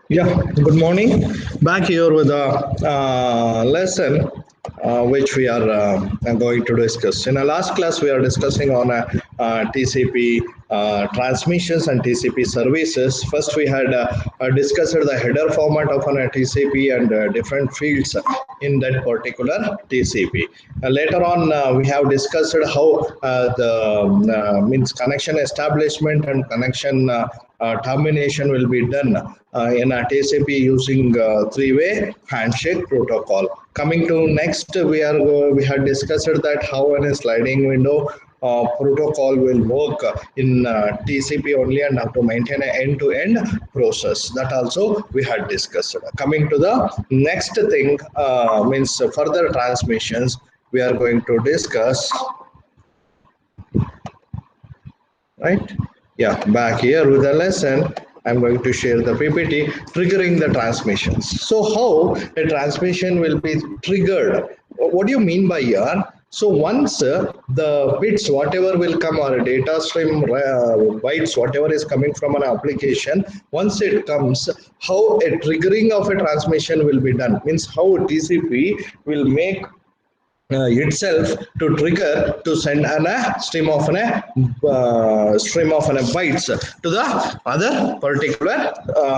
Yeah, good morning. Back here with a lesson which we are going to discuss. In our last class, we are discussing on TCP transmissions and TCP services. First, we had discussed the header format of an TCP and different fields in that particular TCP. Later on, we have discussed how the means connection establishment and connection termination will be done in a TCP using three-way handshake protocol. Coming to next, we had discussed that how a sliding window protocol will work in TCP only and how to maintain an end-to-end process. That also we had discussed. Coming to the next thing, means further transmissions, we are going to discuss. Right? Yeah, back here with the lesson, I'm going to share the PPT triggering the transmissions. So how a transmission will be triggered? What do you mean by here? So once the bits, whatever will come, or a data stream bytes, whatever is coming from an application, once it comes, how a triggering of a transmission will be done? Means how TCP will make itself to trigger to send a stream of bytes to the other particular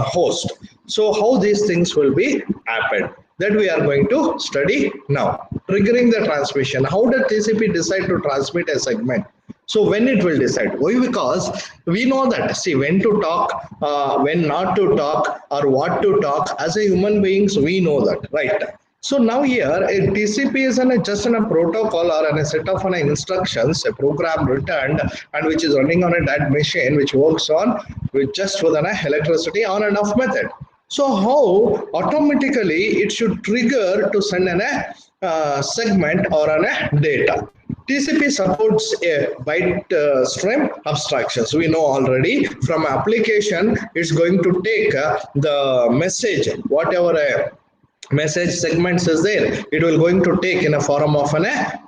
host. So how these things will be happened, that we are going to study now. Triggering the transmission. How does TCP decide to transmit a segment? So when it will decide? Why? Because we know that, see, when to talk, when not to talk, or what to talk. As a human beings, we know that, right? So now here, a TCP is just a protocol or a set of instructions, a program returned, and which is running on that machine, which works on with just with an electricity on and off method. So how automatically it should trigger to send a segment or a data. TCP supports a byte stream abstractions. We know already from application, it's going to take the message, whatever message segments is there, it will going to take in a form of a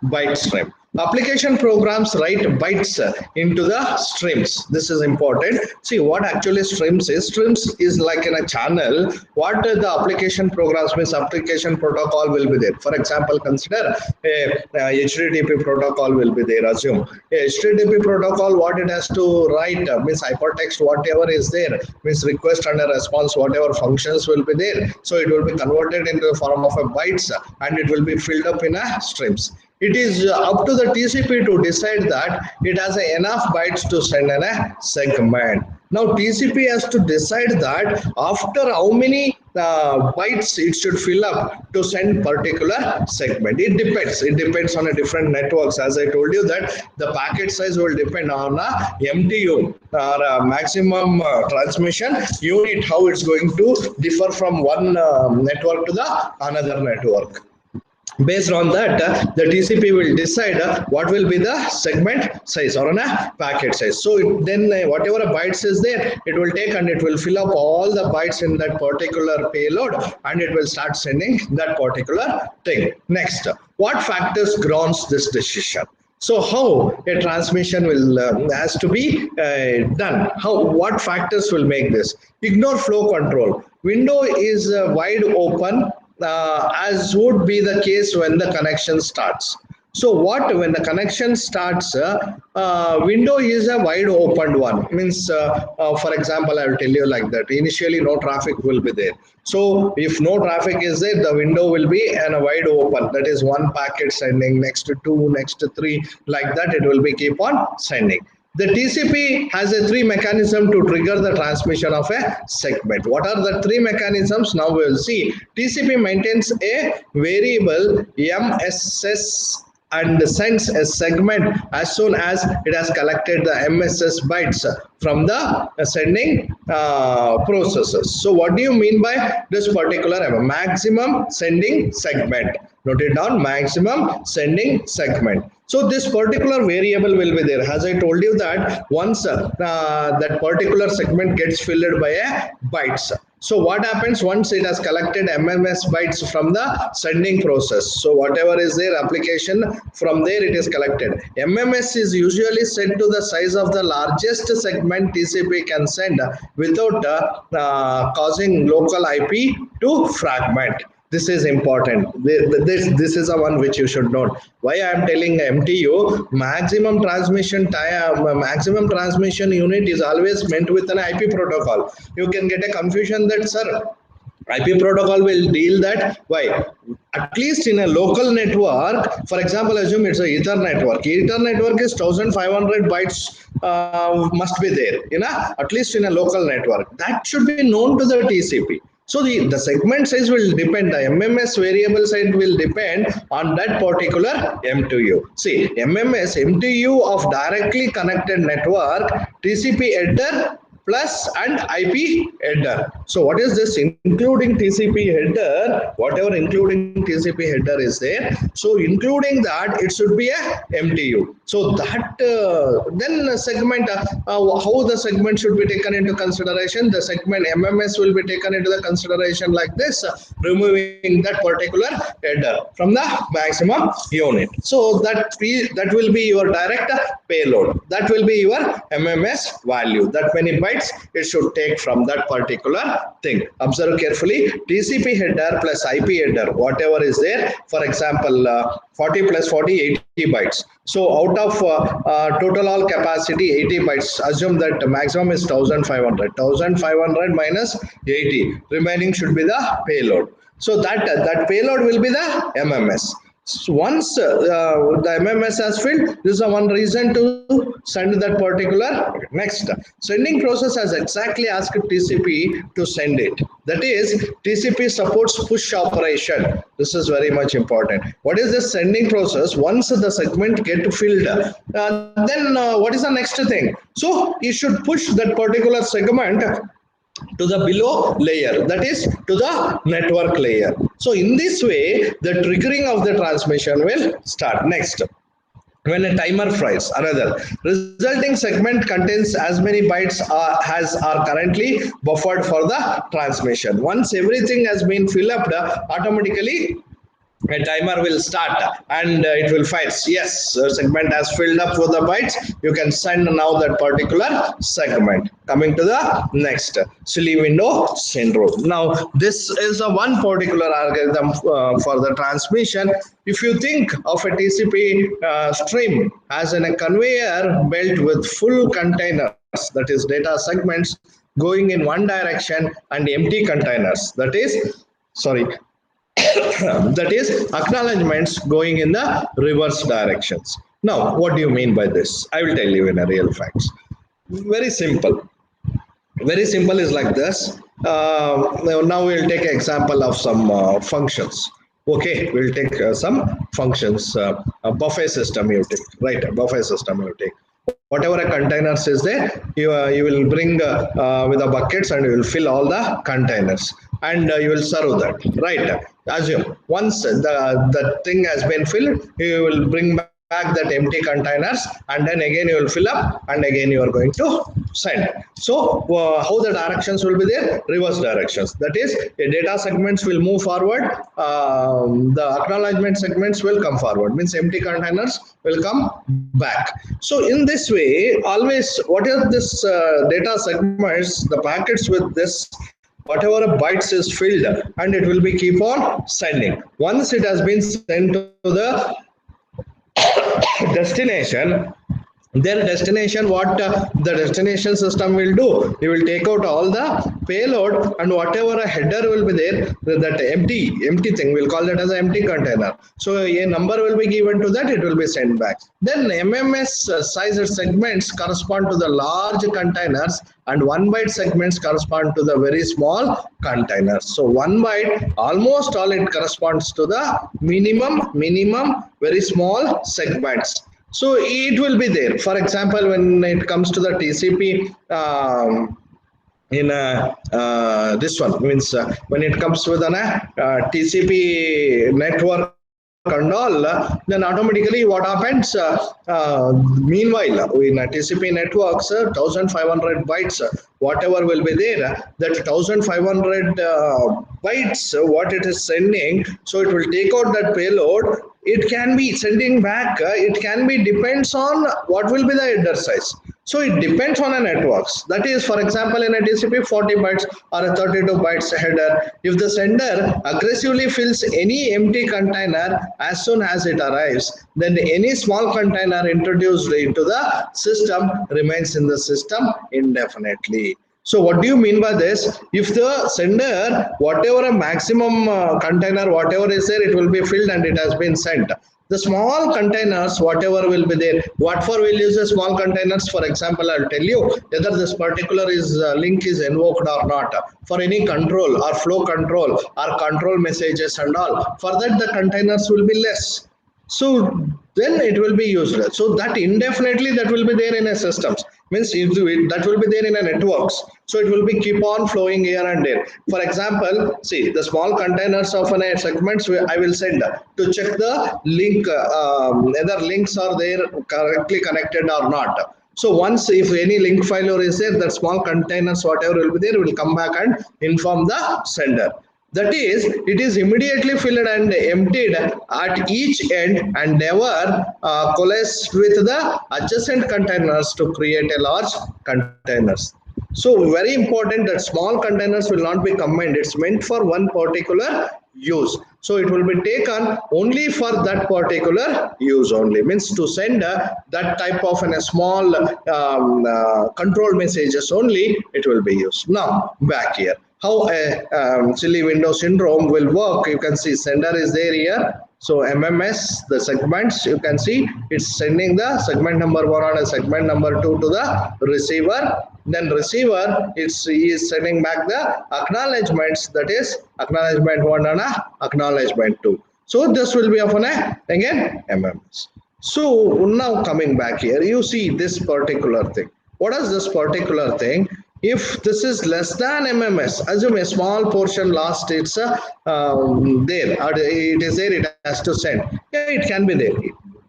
byte stream. Application programs write bytes into the streams. This is important. See what actually streams is. Streams is like in a channel. What the application programs means, application protocol will be there. For example, consider a HTTP protocol will be there. Assume a HTTP protocol, what it has to write means hypertext, whatever is there, means request and a response, whatever functions will be there. So it will be converted into the form of a bytes and it will be filled up in a streams. It is up to the TCP to decide that it has enough bytes to send a segment. Now TCP has to decide that after how many bytes it should fill up to send particular segment. It depends. It depends on a different networks. As I told you that the packet size will depend on MTU or maximum transmission unit, how it's going to differ from one network to the another network. Based on that, the TCP will decide what will be the segment size or a packet size. So then whatever bytes is there, it will take and it will fill up all the bytes in that particular payload and it will start sending that particular thing. Next, what factors grounds this decision? So how a transmission will has to be done? What factors will make this? Ignore flow control. Window is wide open, as would be the case when the connection starts. So what when the connection starts, window is a wide opened one. Means, for example, I will tell you like that. Initially, no traffic will be there. So if no traffic is there, the window will be and a wide open. That is one packet sending, next to two, next to three, like that. It will be keep on sending. The TCP has a three mechanism to trigger the transmission of a segment. What are the three mechanisms? Now we will see. TCP maintains a variable MSS and sends a segment as soon as it has collected the MSS bytes from the sending processes. So what do you mean by this particular maximum sending segment? Note it down, maximum sending segment. So this particular variable will be there. As I told you that once that particular segment gets filled by a bytes. So what happens once it has collected MMS bytes from the sending process? So whatever is their application, from there it is collected. MMS is usually set to the size of the largest segment TCP can send without causing local IP to fragment. This is important. This is a one which you should note. Why I am telling MTU, maximum transmission time, maximum transmission unit is always meant with an IP protocol. You can get a confusion that, sir, IP protocol will deal that. Why? At least in a local network, for example, assume it's a Ether network. Ether network is 1500 bytes must be there, at least in a local network. That should be known to the TCP. So the segment size will depend, the MMS variable size will depend on that particular MTU. See, MTU of directly connected network, TCP header plus and IP header. So what is this? Including TCP header, whatever including TCP header is there. So including that, it should be a MTU. So that then segment, how the segment should be taken into consideration? The segment MMS will be taken into the consideration like this, removing that particular header from the maximum unit. So that will be your direct payload. That will be your MMS value. That many bytes it should take from that particular thing. Observe carefully. TCP header plus IP header, whatever is there. For example, 40 plus 40, 80 bytes. So out of total all capacity 80 bytes, assume that the maximum is 1500. 1500 minus 80. Remaining should be the payload. So that payload will be the MMS. So once the MMS has filled, this is one reason to send that particular. Next, sending process has exactly asked TCP to send it. That is, TCP supports push operation. This is very much important. What is the sending process? Once the segment get filled, then what is the next thing? So you should push that particular segment to the below layer, that is to the network layer. So in this way, the triggering of the transmission will start. Next, when a timer fries, another resulting segment contains as many bytes as are currently buffered for the transmission. Once everything has been filled up, automatically a timer will start and it will fire. Yes, the segment has filled up with the bytes. You can send now that particular segment. Coming to the next, silly window syndrome. Now, this is a one particular algorithm for the transmission. If you think of a TCP stream as in a conveyor belt with full containers, that is data segments going in one direction, and empty containers, that is, that is acknowledgements going in the reverse directions. Now, what do you mean by this? I will tell you in a real facts. Very simple. Very simple is like this. Now we'll take an example of some functions. Okay, we'll take some functions. A buffet system you take, right? A buffet system you take. Whatever a containers is there, you will bring with the buckets and you will fill all the containers and you will serve that, right? Assume once the thing has been filled, you will bring back that empty containers and then again you will fill up and again you are going to send. So how the directions will be there? Reverse directions. That is, the data segments will move forward, the acknowledgement segments will come forward, means empty containers will come back. So in this way, always what are this data segments, the packets with this whatever bytes is filled and it will be keep on sending. Once it has been sent to the destination, their destination, what the destination system will do, it will take out all the payload, and whatever a header will be there, that empty thing, we'll call that as an empty container. So a number will be given to that, it will be sent back. Then MMS size segments correspond to the large containers, and 1 byte segments correspond to the very small containers. So 1 byte, almost all it corresponds to the minimum very small segments. So it will be there. For example, when it comes to the TCP, this one means when it comes with an TCP network and all, then automatically what happens, meanwhile in TCP networks, 1500 bytes, whatever will be there, that 1500 bytes, what it is sending, so it will take out that payload, it can be sending back, it can be depends on what will be the header size. So it depends on a networks. That is, for example, in a TCP 40 bytes or a 32 bytes header, if the sender aggressively fills any empty container as soon as it arrives, then any small container introduced into the system remains in the system indefinitely. So what do you mean by this? If the sender, whatever a maximum container, whatever is there, it will be filled and it has been sent. The small containers, whatever will be there, what for we'll use the small containers? For example, I'll tell you whether this particular link is invoked or not. For any control or flow control or control messages and all, for that the containers will be less. So then it will be used. So that indefinitely that will be there in a systems. Means that will be there in a networks. So it will be keep on flowing here and there. For example, see the small containers of a segments I will send to check the link, whether links are there correctly connected or not. So once if any link failure is there, that small containers whatever will be there will come back and inform the sender. That is, it is immediately filled and emptied at each end and never coalesced with the adjacent containers to create a large containers. So very important that small containers will not be combined. It's meant for one particular use. So it will be taken only for that particular use only. Means to send that type of a small control messages only it will be used. Now back here. How a silly window syndrome will work, you can see sender is there here. So MMS, the segments, you can see it's sending the segment number 1 and segment number 2 to the receiver. Then receiver is sending back the acknowledgements, that is acknowledgement 1 and acknowledgement 2. So this will be of again MMS. So now coming back here, you see this particular thing. What is this particular thing? If this is less than MMS, assume a small portion lost, it's there, it is there, it has to send. Yeah, it can be there.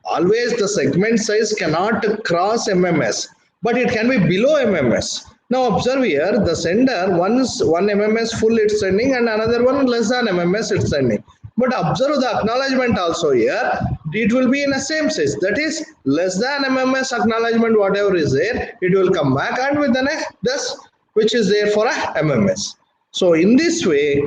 Always the segment size cannot cross MMS, but it can be below MMS. Now observe here, the sender, once 1 MMS full it's sending and another one less than MMS it's sending. But observe the acknowledgement also here, it will be in the same size. That is less than MMS acknowledgement, whatever is there, it will come back and with the next this which is there for a MMS. So in this way,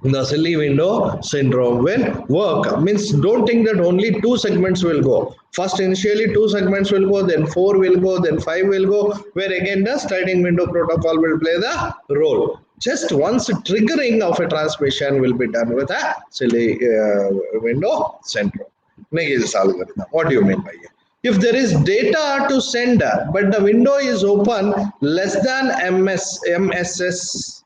the silly window syndrome will work. Means don't think that only 2 segments will go. First initially 2 segments will go, then 4 will go, then 5 will go, where again the sliding window protocol will play the role. Just once triggering of a transmission will be done with a silly window syndrome. Algorithm. What do you mean by it? If there is data to send, but the window is open less than MSS,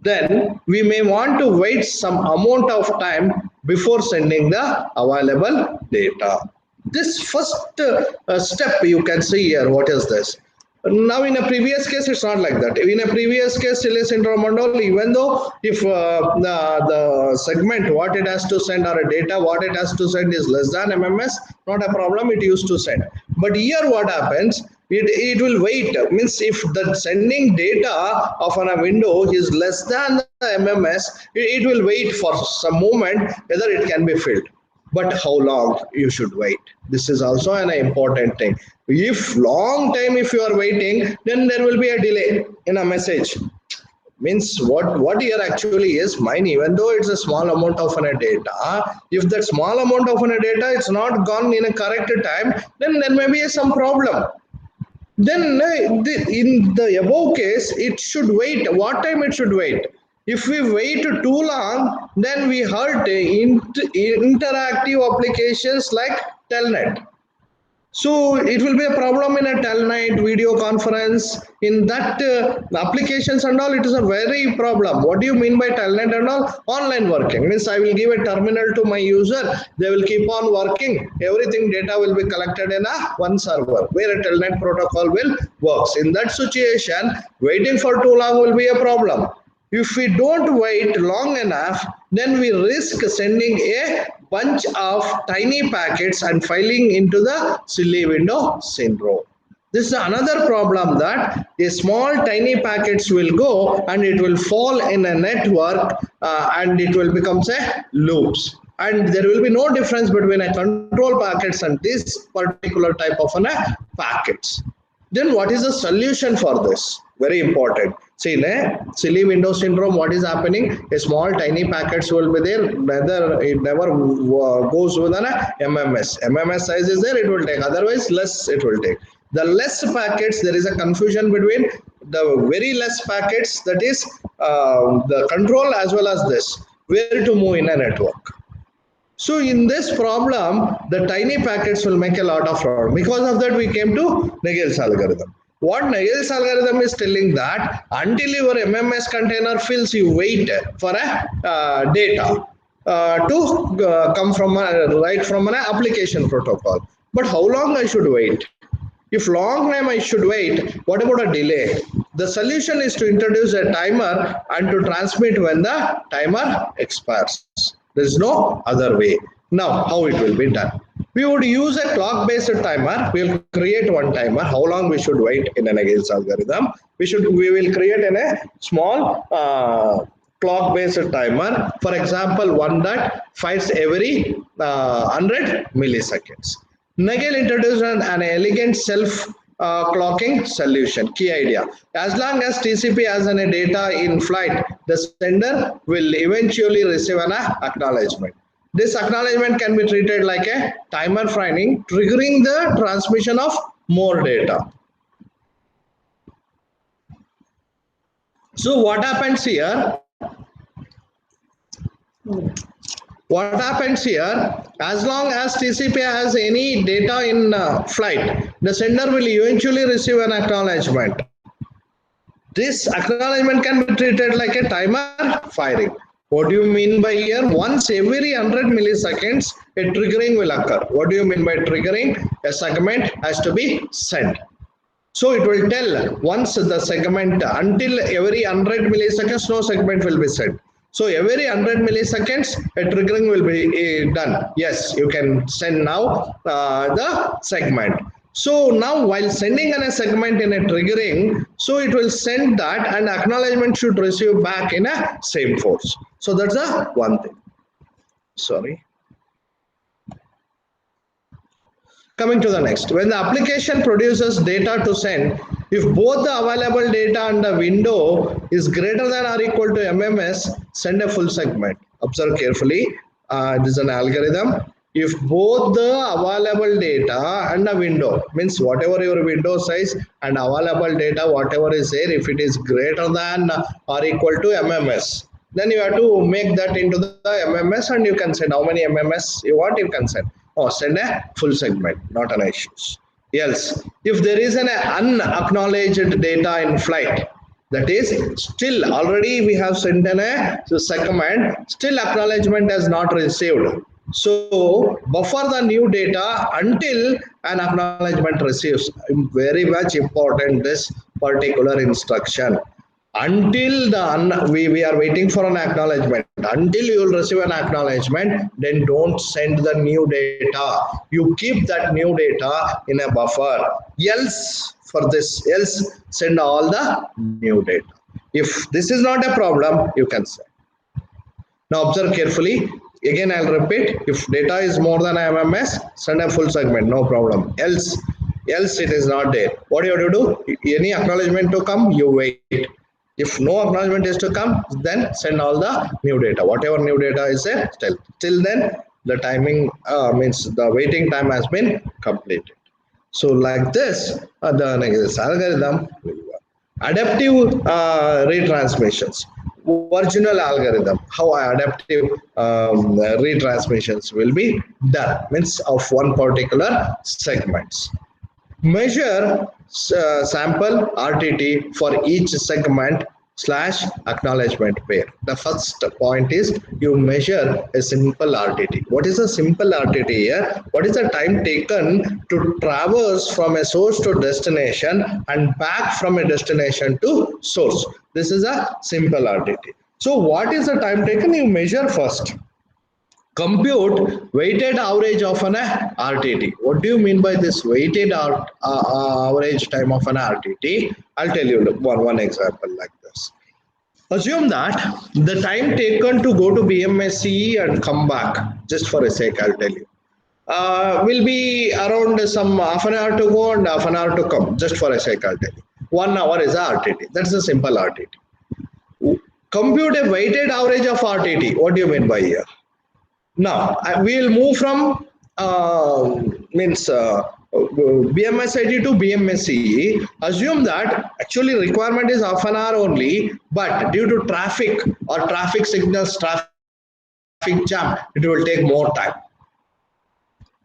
then we may want to wait some amount of time before sending the available data. This first step you can see here, what is this? Now in a previous case, it's not like that. In a previous case, silly syndrome and all, even though if the segment, what it has to send or a data, what it has to send is less than MMS, not a problem, it used to send. But here what happens, it will wait. Means if the sending data of a window is less than the MMS, it will wait for some moment whether it can be filled. But how long you should wait? This is also an important thing. If long time if you are waiting, then there will be a delay in a message. Means what here actually is mine, even though it's a small amount of a data, if that small amount of a data it's not gone in a correct time, then there may be some problem. Then in the above case, it should wait. What time it should wait? If we wait too long, then we hurt interactive applications like telnet. So it will be a problem in a telnet video conference. In that applications and all, it is a very problem. What do you mean by telnet and all? Online working means I will give a terminal to my user. They will keep on working. Everything data will be collected in a one server where a telnet protocol will works. In that situation, waiting for too long will be a problem. If we don't wait long enough, then we risk sending a bunch of tiny packets and filing into the silly window syndrome. This is another problem, that a small tiny packets will go and it will fall in a network and it will become a loops. And there will be no difference between a control packets and this particular type of packets. Then what is the solution for this? Very important. See, in a silly window syndrome, what is happening? A small tiny packets will be there. It never goes with an MMS. MMS size is there, it will take. Otherwise, less it will take. The less packets, there is a confusion between the very less packets, that is the control, as well as this, where to move in a network. So in this problem, the tiny packets will make a lot of problem. Because of that, we came to Nagel's algorithm. What Nagel's algorithm is telling that until your MMS container fills, you wait for a data to come from right from an application protocol. But how long I should wait? If long time I should wait, what about a delay? The solution is to introduce a timer and to transmit when the timer expires. There is no other way. Now, how it will be done? We would use a clock-based timer. We will create one timer. How long we should wait in a Nagel's algorithm? We will create in a small clock-based timer. For example, one that fires every 100 milliseconds. Nagel introduced an elegant self-clocking solution. Key idea: as long as TCP has any data in flight, the sender will eventually receive an acknowledgement. This acknowledgement can be treated like a timer framing, triggering the transmission of more data. So what happens here? What happens here? As long as TCP has any data in flight, the sender will eventually receive an acknowledgement. This acknowledgement can be treated like a timer firing. What do you mean by here? Once every 100 milliseconds, a triggering will occur. What do you mean by triggering? A segment has to be sent. So it will tell once the segment, until every 100 milliseconds, no segment will be sent. So every 100 milliseconds, a triggering will be done. Yes, you can send now the segment. So now while sending a segment in a triggering, so it will send that and acknowledgement should receive back in a same force. So that's the one thing. Sorry. Coming to the next, when the application produces data to send, if both the available data and the window is greater than or equal to MMS, send a full segment. Observe carefully. This is an algorithm. If both the available data and the window, means whatever your window size and available data, whatever is there, if it is greater than or equal to MMS, then you have to make that into the MMS and you can send how many MMS you want, you can send. Or send a full segment, not an issues. Else, if there is an unacknowledged data in flight, that is still already we have sent a segment, still acknowledgement has not received. So buffer the new data until an acknowledgement receives. Very much important, this particular instruction. Until we are waiting for an acknowledgement. Until you will receive an acknowledgement, then don't send the new data. You keep that new data in a buffer. Else send all the new data. If this is not a problem, you can send. Now observe carefully. Again, I'll repeat. If data is more than MMS, send a full segment, no problem. Else it is not there. What you have to do? Any acknowledgement to come, you wait. If no acknowledgement is to come, then send all the new data. Whatever new data is there, till then the timing means the waiting time has been completed. So like this, this algorithm will work. Adaptive retransmissions, original algorithm, how adaptive retransmissions will be done, means of one particular segments. Measure sample RTT for each segment slash acknowledgement pair. The first point is you measure a simple RTT. What is a simple RTT here? What is the time taken to traverse from a source to destination and back from a destination to source? This is a simple RTT. So what is the time taken? You measure first. Compute weighted average of an RTT. What do you mean by this weighted average time of an RTT? I'll tell you one example like this. Assume that the time taken to go to BMSCE and come back, just for a sake, I'll tell you, will be around some half an hour to go and half an hour to come, just for a sake, I'll tell you. 1 hour is a RTT. That's a simple RTT. Compute a weighted average of RTT. What do you mean by here? Now we will move from BMSIT to BMSCE. Assume that actually requirement is half an hour only, but due to traffic or traffic signals, traffic jam, it will take more time.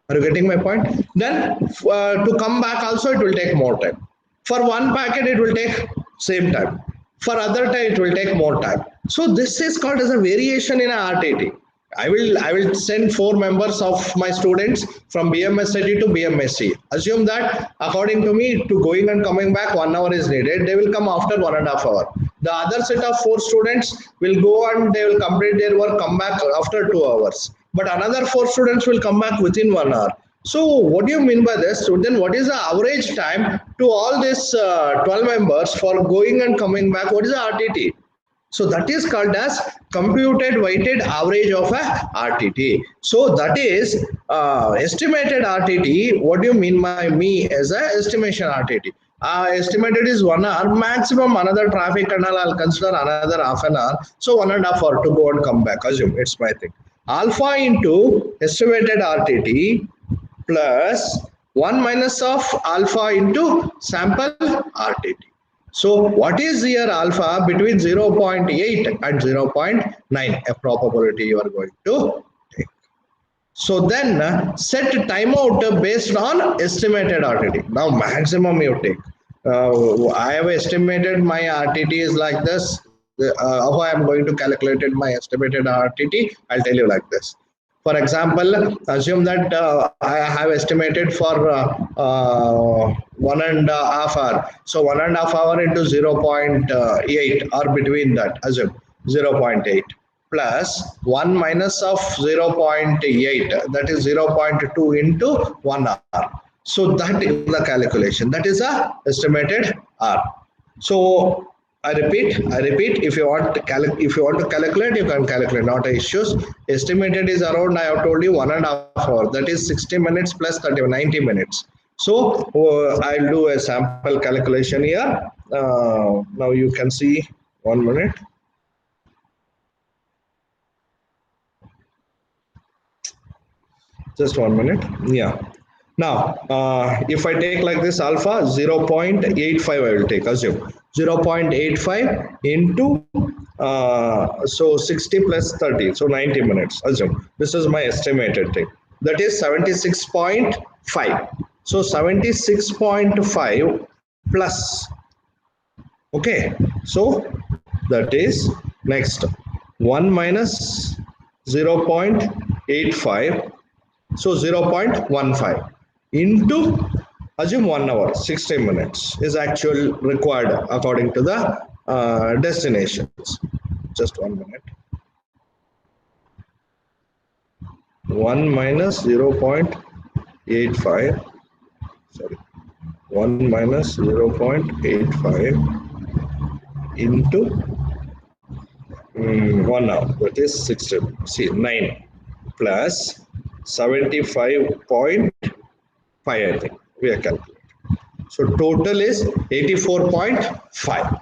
Are you getting my point? Then to come back also it will take more time. For one packet it will take same time. For other time it will take more time. So this is called as a variation in a RTT. I will send 4 members of my students from BMSIT to BMSC. Assume that according to me, to going and coming back 1 hour is needed. They will come after 1.5 hours. The other set of 4 students will go and they will complete their work, come back after 2 hours. But another 4 students will come back within 1 hour. So what do you mean by this? So then what is the average time to all these 12 members for going and coming back? What is the RTT? So that is called as computed weighted average of a RTT. So that is estimated RTT. What do you mean by me as a estimation RTT? Estimated is 1 hour, maximum another traffic and I'll consider another half an hour. So 1.5 hours to go and come back. Assume it's my thing. Alpha into estimated RTT plus 1 minus of alpha into sample RTT. So what is your alpha between 0.8 and 0.9, a probability you are going to take. So then set timeout based on estimated RTT. Now maximum you take. I have estimated my RTT is like this. How I am going to calculate my estimated RTT, I'll tell you like this. For example, assume that I have estimated for 1.5 hours. So 1.5 hours into 0.8 or between that, assume 0.8 plus 1 minus of 0.8, that is 0.2 into 1 hour. So that is the calculation. That is a estimated R. So I repeat, if you want to calculate, you can calculate, not issues. Estimated is around, I have told you, 1.5 hours. That is 60 minutes plus 90 minutes. So I'll do a sample calculation here. Now you can see, 1 minute. Just 1 minute. Yeah. Now, if I take like this alpha 0.85, I will take, assume 0.85 into so 60 plus 30, so 90 minutes. Assume this is my estimated thing. That is 76.5. So 76.5 plus. Okay. So that is next 1 minus 0.85. So 0.15 into, assume 1 hour, 60 minutes is actual required according to the destinations. Just 1 minute. 1 minus 0.85, sorry, 1 minus 0.85 into 1 hour, that is 60, see 9 plus 75.5, I think we are calculating. So total is 84.5.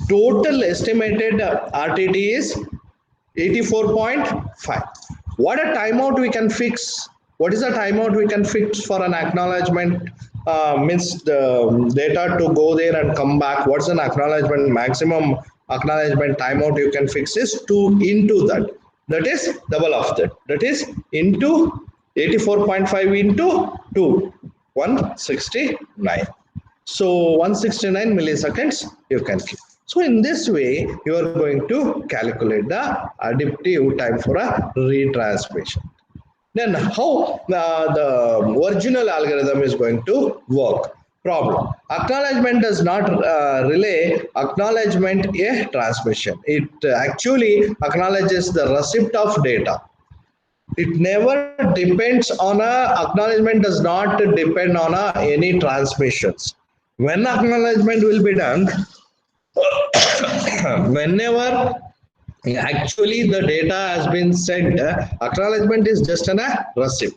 Total estimated RTT is 84.5. What a timeout we can fix? What is a timeout we can fix for an acknowledgement? Means the data to go there and come back. What's an acknowledgement? Maximum acknowledgement timeout you can fix is 2 into that. That is double of that. That is into 84.5 into 2, 169. So 169 milliseconds you can keep. So in this way, you are going to calculate the additive time for a retransmission. Then how the original algorithm is going to work? Problem. Acknowledgement does not relay acknowledgement a transmission. It actually acknowledges the receipt of data. It never depends on acknowledgement does not depend on any transmissions. When acknowledgement will be done, whenever actually the data has been sent, acknowledgement is just a receipt.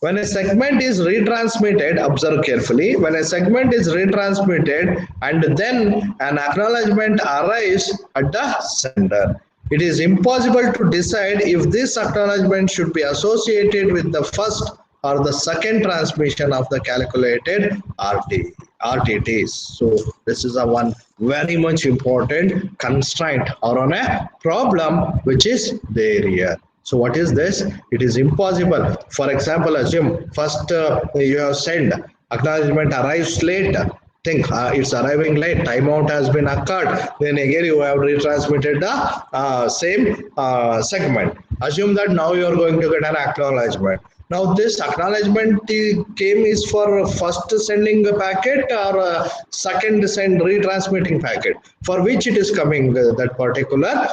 When a segment is retransmitted, observe carefully, when a segment is retransmitted and then an acknowledgement arrives at the sender, it is impossible to decide if this acknowledgement should be associated with the first or the second transmission of the calculated RTTs. So this is a one very much important constraint or on a problem which is there here. So what is this? It is impossible. For example, assume first you have sent acknowledgement arrives late. Think it's arriving late, timeout has been occurred, then again you have retransmitted the same segment. Assume that now you are going to get an acknowledgement. Now this acknowledgement came is for first sending the packet or second send retransmitting packet, for which it is coming that particular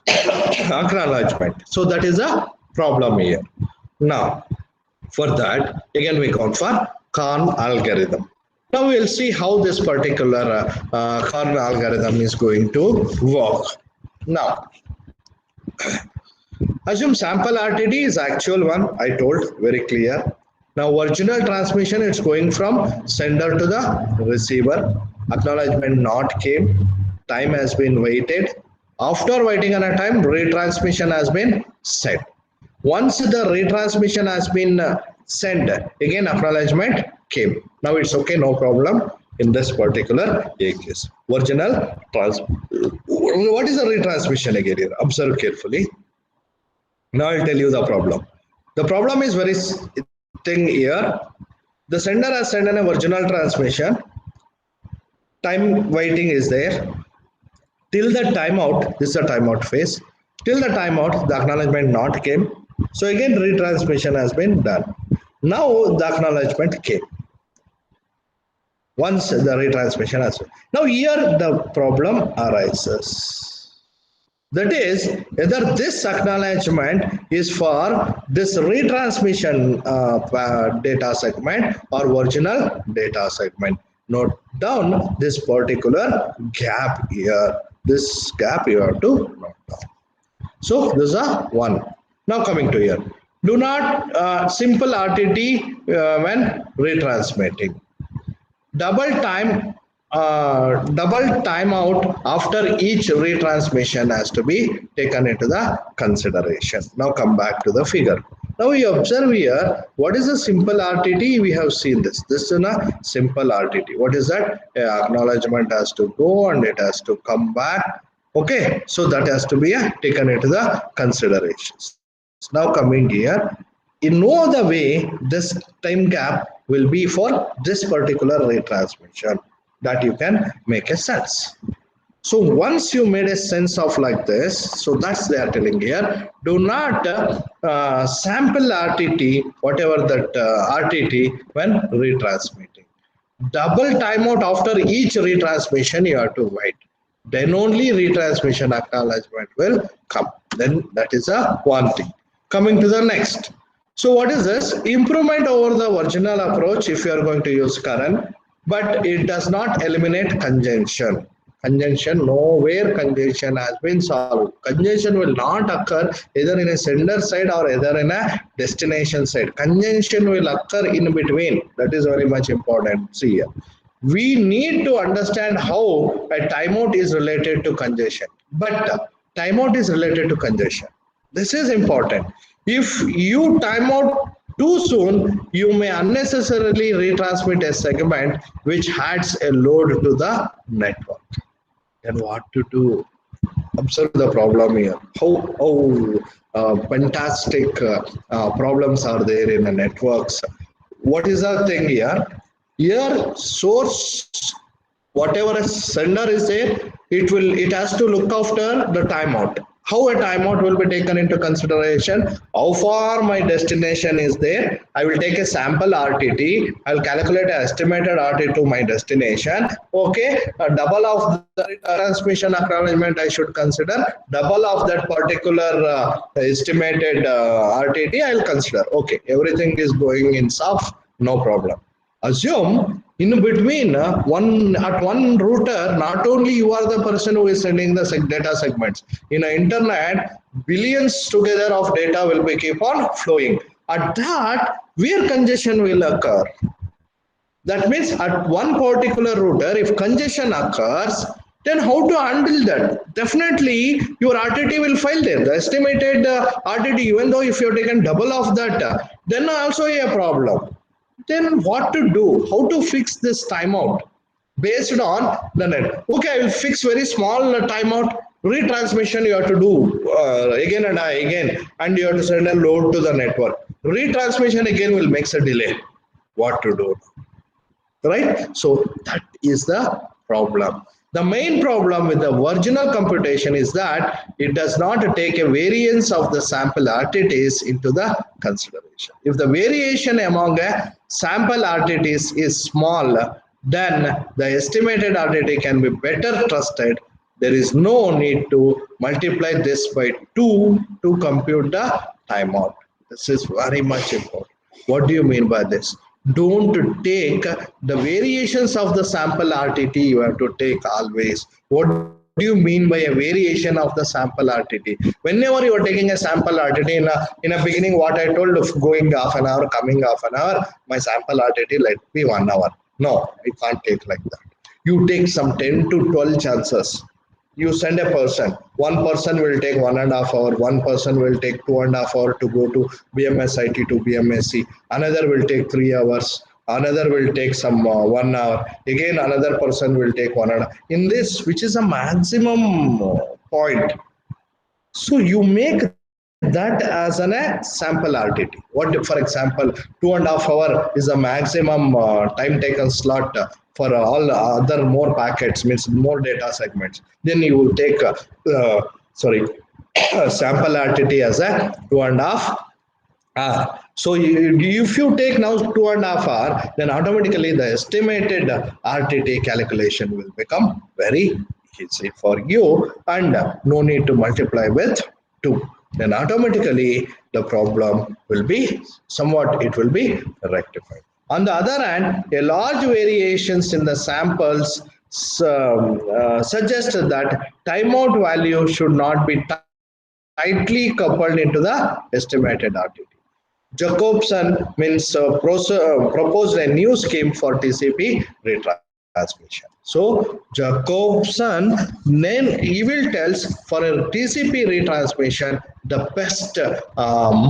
acknowledgement. So that is a problem here. Now for that again we count for Karn algorithm. Now we'll see how this particular Karn algorithm is going to work. Now, assume sample RTT is actual one, I told very clear. Now original transmission is going from sender to the receiver. Acknowledgement not came, time has been waited. After waiting on a time, retransmission has been sent. Once the retransmission has been sent, again acknowledgement came. Now it's okay, no problem in this particular case. Original what is the retransmission again here? Observe carefully. Now I'll tell you the problem. The problem is very thing here. The sender has sent an original transmission. Time waiting is there. Till the timeout, this is a timeout phase. Till the timeout, the acknowledgement not came. So again, retransmission has been done. Now the acknowledgement came. Once the retransmission has been. Now here the problem arises. That is, whether this acknowledgement is for this retransmission data segment or original data segment. Note down this particular gap here. This gap you have to note down. So this is a one. Now coming to here. Do not simple RTT when retransmitting. Double timeout after each retransmission has to be taken into the consideration. Now come back to the figure. Now we observe here, what is a simple RTT? We have seen this. This is a simple RTT. What is that? Acknowledgement has to go and it has to come back. Okay, so that has to be taken into the considerations. Now coming here, in no other way this time gap will be for this particular retransmission, that you can make a sense. So once you made a sense of like this, so that's they are telling here, do not sample RTT, whatever that RTT when retransmitting. Double timeout after each retransmission you have to wait. Then only retransmission acknowledgement will come. Then that is a one thing. Coming to the next. So what is this? Improvement over the original approach if you are going to use current, but it does not eliminate conjunction. Conjunction, nowhere conjunction has been solved. Conjunction will not occur either in a sender side or either in a destination side. Conjunction will occur in between. That is very much important. See here. we need to understand how a timeout is related to congestion. But timeout is related to congestion. This is important. If you time out too soon, you may unnecessarily retransmit a segment which adds a load to the network. Then what to do? Observe the problem here. How fantastic problems are there in the networks. What is the thing here? Here, source, whatever a sender is there, it has to look after the timeout. How a timeout will be taken into consideration? How far my destination is there? I will take a sample RTT. I will calculate an estimated RTT to my destination. Okay, a double of the transmission acknowledgement I should consider. Double of that particular estimated RTT I will consider. Okay, everything is going in soft, no problem. Assume in between one router, not only you are the person who is sending the data segments. In the internet, billions together of data will be keep on flowing. At that, where congestion will occur? That means at one particular router, if congestion occurs, then how to handle that? Definitely, your RTT will fail there. The estimated RTT, even though if you have taken double of that, then also a problem. Then what to do? How to fix this timeout based on the net? Okay, I will fix very small timeout. Retransmission you have to do again and again, and you have to send a load to the network. Retransmission again will make a delay. What to do? Right? So that is the problem. The main problem with the original computation is that it does not take a variance of the sample RTTs into the consideration. If the variation among a sample RTTs is small, then the estimated RTT can be better trusted. There is no need to multiply this by 2 to compute the timeout. This is very much important. What do you mean by this? Don't take the variations of the sample RTT, you have to take always. What do you mean by a variation of the sample RTT? Whenever you are taking a sample RTT, in a beginning, what I told of going half an hour, coming half an hour, my sample RTT let be 1 hour. No, I can't take like that. You take some 10 to 12 chances. You send a person, one person will take 1.5 hours, one person will take 2.5 hours to go to BMSIT to BMSC, another will take 3 hours, another will take some 1 hour, again another person will take 1 hour. In this, which is a maximum point, so you make that as a sample RTT. What, for example, 2.5 hours is a maximum time taken slot for all other more packets, means more data segments. Then you will take sample RTT as a 2.5 hours. So if you take now 2.5 hours, then automatically the estimated RTT calculation will become very easy for you, and no need to multiply with 2. Then automatically the problem will be somewhat, it will be rectified. On the other hand, a large variations in the samples suggest that timeout value should not be tightly coupled into the estimated RTT. Jacobson means proposed a new scheme for TCP retransmission. So Jacobson then he will tells for a TCP retransmission the best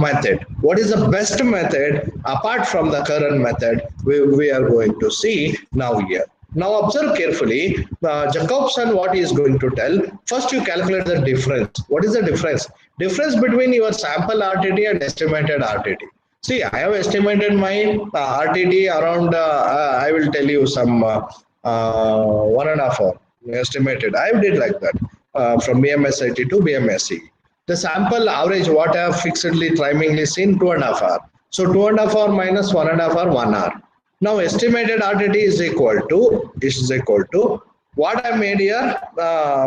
method. What is the best method apart from the current method we are going to see now here. Now observe carefully, Jacobson what he is going to tell. First you calculate the difference. What is the difference? Difference between your sample RTT and estimated RTT. See, I have estimated my RTT around, I will tell you some 1.5 hours estimated. I did like that from BMSIT to BMSC. The sample average what I have fixedly timingly seen 2.5 hours. So 2.5 hours minus 1.5 hours, 1 hour. Now estimated RTT is equal to what I made here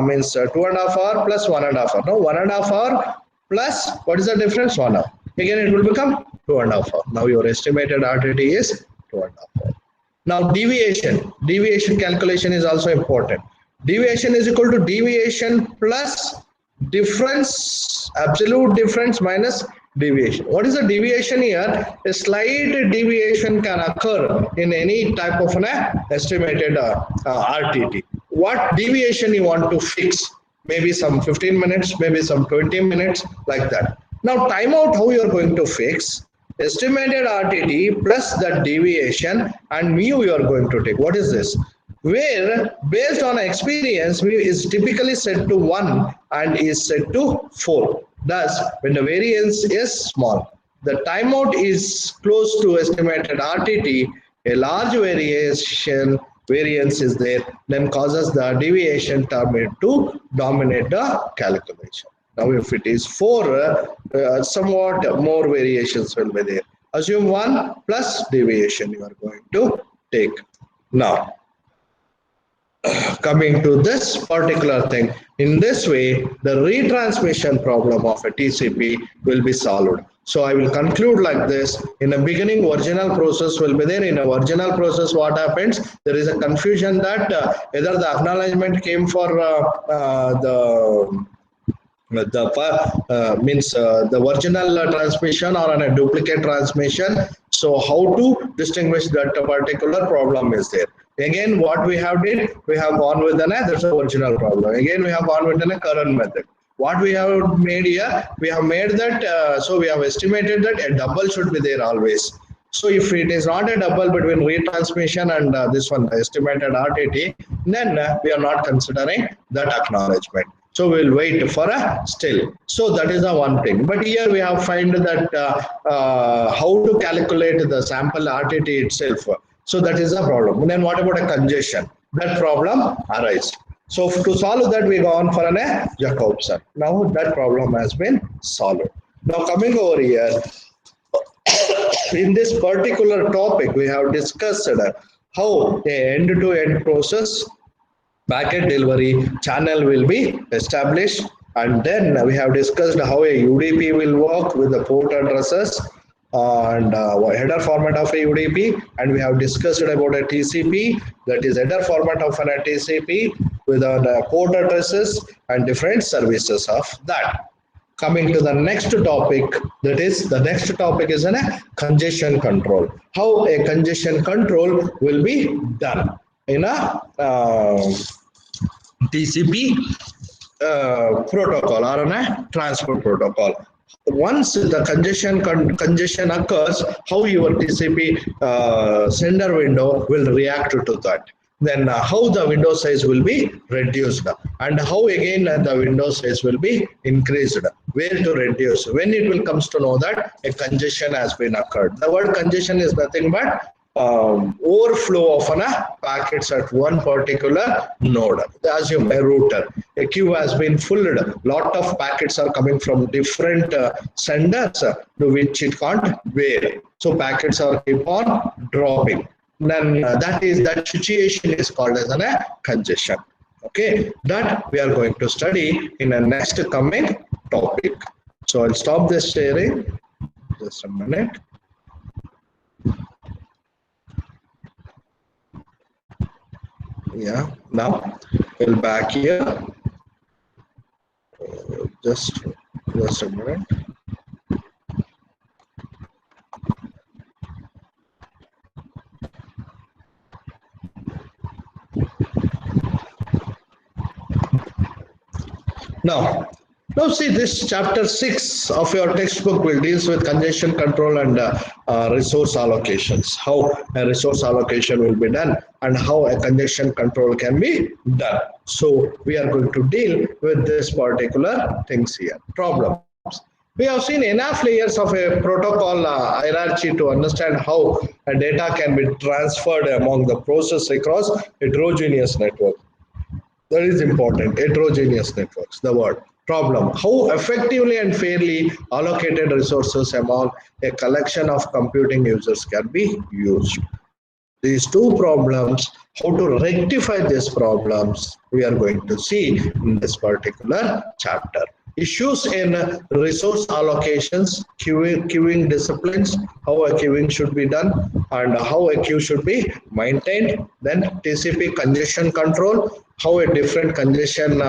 means 2.5 hours plus 1.5 hours. No, 1.5 hours plus what is the difference? 1 hour. Again it will become 2.5 hours. Now your estimated RTT is 2.5 hours. Now deviation calculation is also important. Deviation is equal to deviation plus difference, absolute difference minus deviation. What is the deviation here? A slight deviation can occur in any type of an estimated RTT. What deviation you want to fix? Maybe some 15 minutes, maybe some 20 minutes, like that. Now timeout, how you are going to fix? Estimated RTT plus that deviation and mu you are going to take. What is this? Where based on experience mu is typically set to 1 and is set to 4. Thus, when the variance is small, the timeout is close to estimated RTT, a large variance is there, then causes the deviation term to dominate the calculation. Now, if it is 4, somewhat more variations will be there. Assume 1 plus deviation you are going to take. Now, coming to this particular thing, in this way, the retransmission problem of a TCP will be solved. So I will conclude like this. In the beginning, original process will be there. In a original process, what happens? There is a confusion that either the acknowledgement came for the original transmission or a duplicate transmission. So how to distinguish that particular problem is there. Again, what we have did, we have gone with that's the original problem. Again, we have gone with a current method. What we have made here, we have made that, so we have estimated that a double should be there always. So if it is not a double between retransmission and this one, estimated RTT, then we are not considering that acknowledgement. So we'll wait for a still. So that is the one thing. But here we have find that how to calculate the sample RTT itself. So that is a problem. And then what about a congestion? That problem arises. So to solve that, we go on for a Jacobson. Now that problem has been solved. Now coming over here, in this particular topic, we have discussed how a end-to-end process packet delivery channel will be established, and then we have discussed how a UDP will work with the port addresses and header format of a UDP, and we have discussed about a TCP, that is header format of a TCP with the port addresses and different services of that. Coming to the next topic, that is the next topic is a congestion control. How a congestion control will be done in a TCP protocol or a transport protocol. Once the congestion occurs, how your TCP sender window will react to that. Then how the window size will be reduced, and how again the window size will be increased. Where to reduce? When it will comes to know that a congestion has been occurred. The word congestion is nothing but overflow of packets at one particular node. Assume a router, a queue has been filled, lot of packets are coming from different senders to which it can't bear. So packets are keep on dropping. Then that situation is called as a congestion. Okay, that we are going to study in the next coming topic. So I'll stop this sharing. Just a minute. Yeah, now we'll back here. Just a minute. Now see, this chapter 6 of your textbook will deals with congestion control and resource allocations, how a resource allocation will be done and how a congestion control can be done. So we are going to deal with this particular things here. Problems. We have seen enough layers of a protocol hierarchy to understand how a data can be transferred among the process across heterogeneous network. That is important, heterogeneous networks, the word. Problem, how effectively and fairly allocated resources among a collection of computing users can be used. These two problems, how to rectify these problems, we are going to see in this particular chapter. Issues in resource allocations, queuing disciplines, how a queuing should be done and how a queue should be maintained. Then TCP congestion control, how a different congestion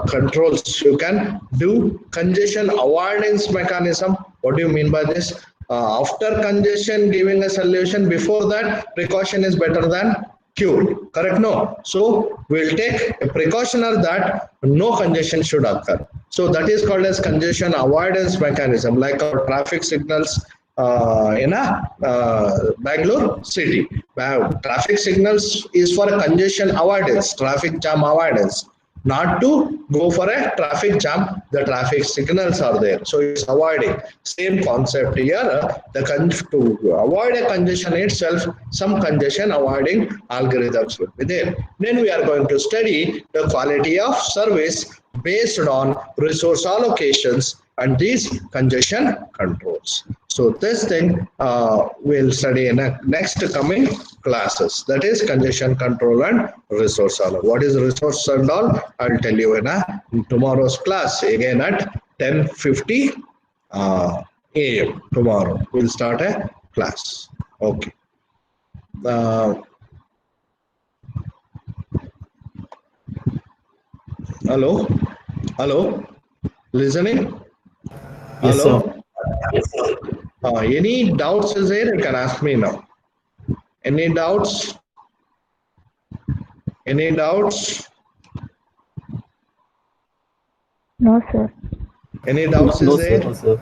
controls you can do. Congestion avoidance mechanism. What do you mean by this? After congestion, giving a solution. Before that, precaution is better than cure. Correct? No. So we'll take a precautionary that no congestion should occur. So that is called as congestion avoidance mechanism, like our traffic signals in a Bangalore city. Traffic signals is for a congestion avoidance, traffic jam avoidance, not to go for a traffic jam. The traffic signals are there, so it's avoiding. Same concept here. To avoid a congestion itself, some congestion avoiding algorithms will be there. Then we are going to study the quality of service based on resource allocations and these congestion controls. So this thing we'll study in next coming classes. That is congestion control and resource all. What is resource and all? I'll tell you in tomorrow's class again at 10:50 a.m. Tomorrow we'll start a class. Okay. Uh, hello, hello, listening. Yes, sir. Hello. Any doubts is there? You can ask me now. Any doubts? Any doubts? No, sir. Any doubts No, is sir. there? No, sir.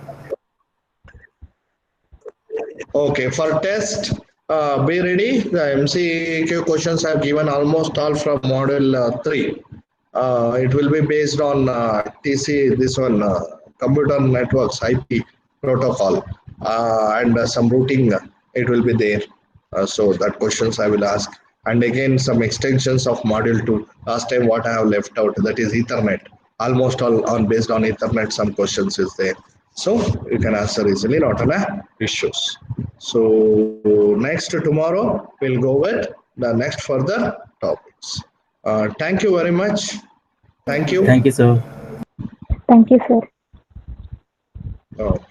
Okay, for test, be ready. The MCQ questions I have given almost all from module 3. It will be based on TC, this one, computer networks, IP protocol, and some routing. It will be there. So that questions I will ask. And again, some extensions of module 2. Last time what I have left out, that is Ethernet. Almost all on based on Ethernet, some questions is there. So you can answer easily, not an issues. So next tomorrow we'll go with the next further topics. Thank you very much. Thank you. Thank you, sir. Thank you, sir. Okay.